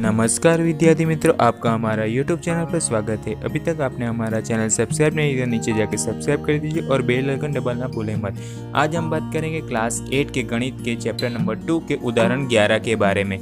नमस्कार विद्यार्थी मित्रों, आपका हमारा YouTube चैनल पर स्वागत है। अभी तक आपने हमारा चैनल सब्सक्राइब नहीं किया, नीचे जाके सब्सक्राइब कर दीजिए और बेल आइकन दबाना भूलें मत। आज हम बात करेंगे क्लास 8 के गणित के चैप्टर नंबर 2 के उदाहरण 11 के बारे में।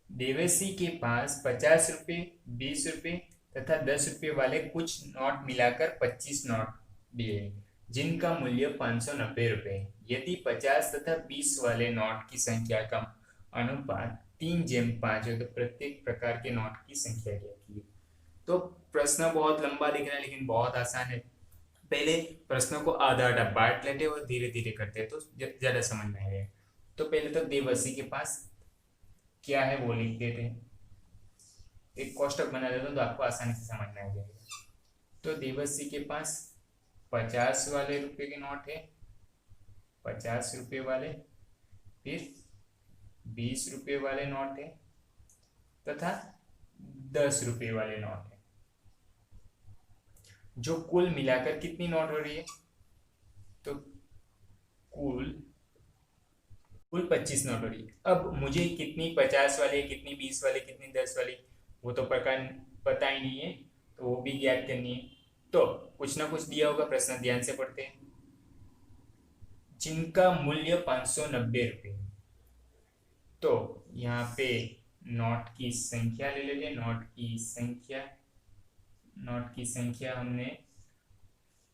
देवसी के पास 50 रुपये, 20 रुपये तथा 10 रुपये वाले कुछ नोट मिलाकर 25 नोट दिए, जिनका मूल्य 590 रुपये है। यदि 50 तथा 20 वाले नोट की संख्या का अनुपात 3:5 है तो प्रत्येक प्रकार के नोट की संख्या क्या की। तो प्रश्न बहुत लंबा दिख रहा है लेकिन बहुत आसान है। पहले प्रश्नों को आधा आधा बांट लेते और धीरे धीरे करते हैं तो ज्यादा समझ में आएगा। तो पहले तो देवसी के पास क्या है वो लिख देते हैं, एक कोष्टक बना देता हूं तो आपको आसानी से समझ में आ जाएगा। तो देवसी के पास 50 वाले रुपए के नोट है, 50 रुपए वाले, फिर 20 रुपए वाले नोट है तथा 10 रुपए वाले नोट है, जो कुल मिलाकर कितनी नोट हो रही है। तो कुल 25 नोट हो रही है। अब मुझे कितनी 50 वाली, कितनी 20 वाली, कितनी 10 वाली वो तो पता ही नहीं है, तो वो भी ज्ञात करनी है। तो कुछ ना कुछ दिया होगा, प्रश्न ध्यान से पढ़ते हैं। जिनका मूल्य 590 रुपये, तो यहाँ पे नोट की संख्या ले लेते हैं। नोट की संख्या हमने,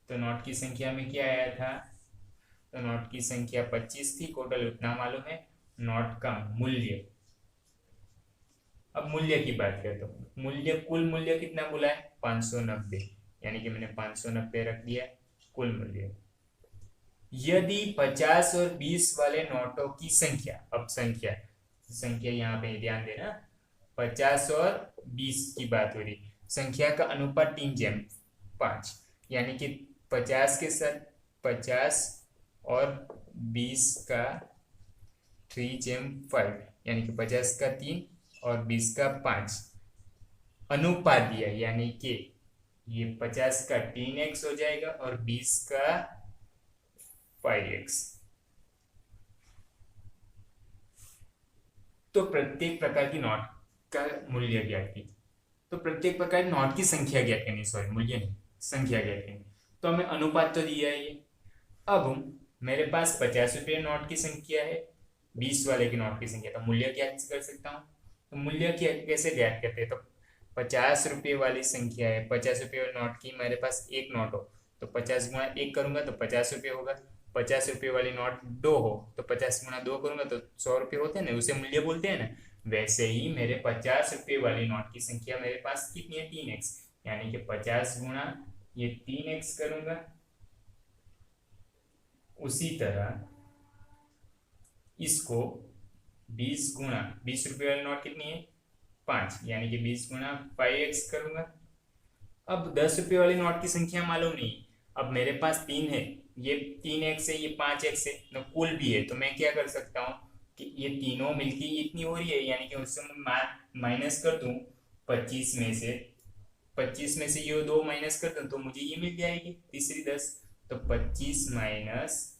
तो नोट की संख्या में क्या आया था, तो नोट की संख्या 25 थी, टोटल उतना मालूम है। नोट का मूल्य, अब मूल्य की बात करते हैं। मूल्य, कुल मूल्य कितना बोला है, 590, यानी कि मैंने 590 रख दिया कुल मूल्य। यदि 50 और 20 वाले नोटों की संख्या, अब संख्या यहाँ पे ध्यान देना, 50 और 20 की बात हो रही, संख्या का अनुपात 3:5, यानी कि 50 के साथ 50 और 20 का 3:5, यानी कि 50 का 3 और 20 का 5 अनुपात दिया, यानी कि ये 50 का 3x हो जाएगा और 20 का 5x। तो प्रत्येक प्रकार की नोट का मूल्य ज्ञात की, तो प्रत्येक प्रकार की नोट की संख्या ज्ञात करनी, सॉरी मूल्य नहीं, संख्या ज्ञात करनी। तो हमें अनुपात तो दिया है ये। अब मेरे पास 50 रुपये नोट की संख्या है, 20 वाले की नोट की संख्या, तो मूल्य ज्ञात कर सकता हूँ। तो मूल्य कैसे ज्ञात करते हैं, तो 50 रुपये वाली संख्या है, 50 रुपये नोट की मेरे पास एक नोट हो तो 50 गुणा 1 करूंगा तो 50 रुपये होगा। 50 रुपये वाली नोट 2 हो तो 50 गुणा 2 करूंगा तो 100 रुपये होते हैं ना, उसे मूल्य बोलते हैं ना। वैसे ही मेरे 50 रुपये वाली नोट की संख्या मेरे पास कितनी है, 3x, यानी कि 50 गुणा ये 3x करूंगा। उसी तरह इसको 20 गुणा 20 रुपये वाली नोट कितनी है, 5, यानी कि 20 गुणा 5x करूंगा। अब 10 रुपये वाली नोट की संख्या मालूम नहीं, अब मेरे पास 3 है, ये 3x है, ये 5x है, तो कुल भी है, तो मैं क्या कर सकता हूँ कि ये तीनों मिलके इतनी हो रही है, यानी कि उससे मैं माइनस कर दूं 25 में से, 25 में से ये 2 माइनस कर दूं तो मुझे ये मिल जाएगी तीसरी 10। तो 25 माइनस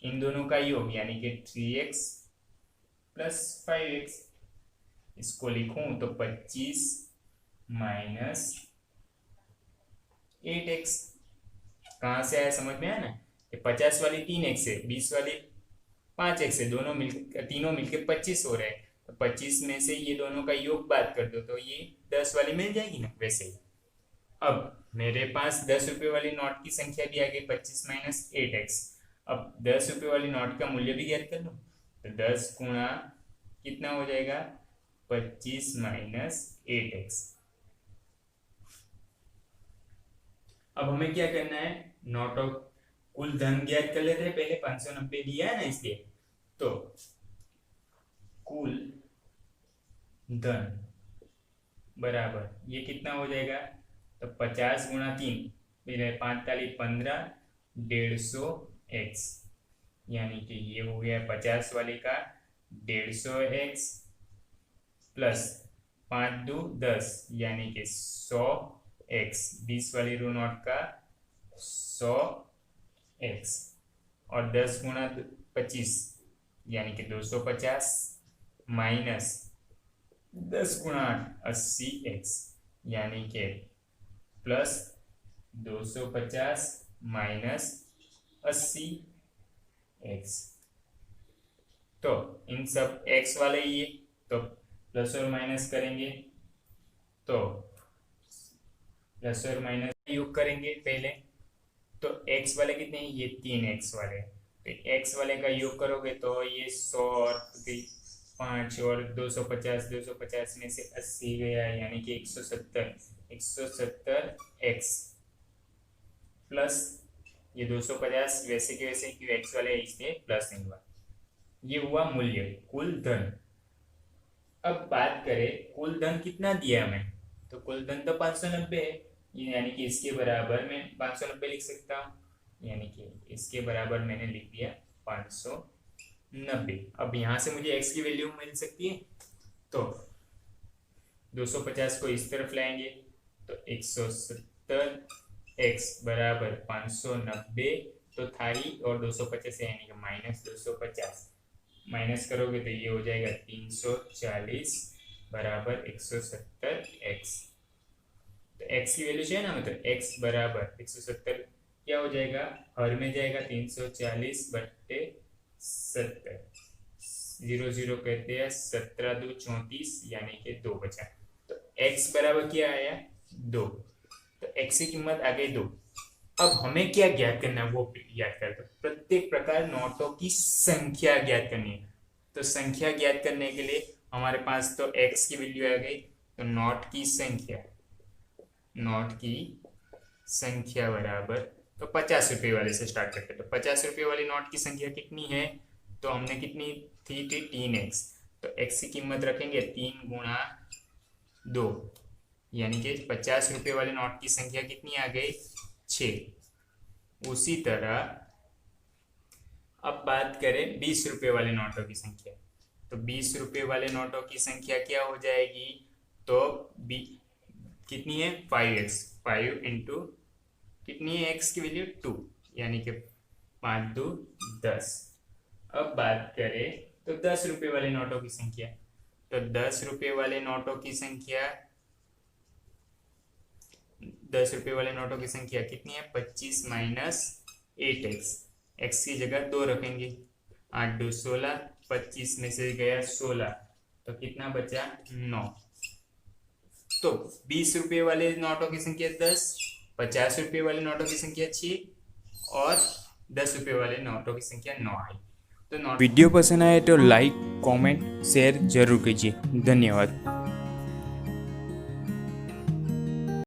इन दोनों का योग, यानी कि 3x प्लस 5x। इसको लिखूं तो 25 माइनस 8x। कहां से आया, समझ में आया ना, 50 वाली 3x है, 20 वाली 5x है, दोनों मिलकर तीनों मिलकर 25 हो रहे हैं। तो 25 में से ये दोनों का योग बात कर दो तो ये 10 वाली मिल जाएगी ना। वैसे ही अब मेरे पास 10 रुपये वाली नोट की संख्या भी आ गई, 25 माइनस 8x। अब 10 रुपये वाली नोट का मूल्य भी ज्ञात कर लो, तो 10 गुणा कितना हो जाएगा, 25 माइनस 8x। अब हमें क्या करना है, नोटों कुल धन ज्ञात कर लेते हैं। पहले 590 दिया है ना, इसलिए तो कुल धन बराबर ये कितना हो जाएगा, तो 50 गुणा 3 फिर 5 ताली 15, 150x, यानी कि ये हो गया 50 वाले का 150x प्लस 5 2 10, यानी कि 100x, 20 वाली रो नोट का 100x, और 10 गुणा 25 यानी कि 250, माइनस 10 गुणा 80x यानी कि प्लस 250 माइनस 80x। तो इन सब x वाले ये तो प्लस और माइनस करेंगे, तो प्लस और माइनस योग करेंगे पहले। तो x वाले कितने हैं, ये 3x वाले, तो x वाले का योग करोगे तो ये 100 और 5 और 250 में से 80 गया यानी कि 170x प्लस ये 250 वैसे के वैसे क्यों x वाले इसलिए प्लस नहीं हुआ। ये हुआ मूल्य कुल धन। अब बात करें कुल धन कितना दिया हमें, तो कुल धन तो 590 है, यानी कि इसके बराबर मैं 590 लिख सकता हूँ, यानी कि इसके बराबर मैंने लिख दिया 590। अब यहाँ से मुझे x की वैल्यू मिल सकती है, तो 250 को इस तरफ लाएंगे तो 170x बराबर 590, तो थारी और 250 है यानी कि माइनस 250 माइनस करोगे तो ये हो जाएगा 340 बराबर 170x। तो x की वैल्यू चाहिए ना, मतलब x बराबर 170 क्या हो जाएगा, हर में जाएगा 340 बट्टे 70, 0 0 कहते हैं 17 2 34 यानी कि 2 बचा। तो x बराबर क्या आया 2, तो x की कीमत आ गई 2। अब हमें क्या ज्ञात करना है वो याद कर दो। प्रत्येक प्रकार नोटों की संख्या ज्ञात करनी है, तो संख्या ज्ञात करने के लिए हमारे पास तो x की वैल्यू आ गई, तो नोट की संख्या बराबर, तो 50 रुपए वाले से स्टार्ट करते हैं। तो 50 रुपए वाली नोट की संख्या कितनी है, तो हमने कितनी थी 3x, तो x की कीमत रखेंगे 3 गुणा 2 यानी कि 50 रुपए वाले नोट की संख्या कितनी आ गई 6। उसी तरह अब बात करें 20 रुपए वाले नोटों की संख्या, तो 20 रुपए वाले नोटों की संख्या क्या हो जाएगी, तो कितनी है 5x, 5 इंटू कितनी है x की वैल्यू 2 यानी कि 5 2 10। अब बात करें तो 10 रुपए वाले नोटों की संख्या, तो 10 रुपए वाले नोटों की संख्या 10 रुपए वाले नोटों की संख्या कितनी है 25 माइनस 8x, x की जगह 2 रखेंगे, 8 2 16, 25 में से गया 16 तो कितना बचा 9। तो 20 रुपए वाले नोटों की संख्या 10, 50 रुपए वाले नोटों की संख्या 6 और 10 रुपए वाले नोटों की संख्या 9 आई। तो वीडियो पसंद आए तो लाइक कमेंट शेयर जरूर कीजिए। धन्यवाद।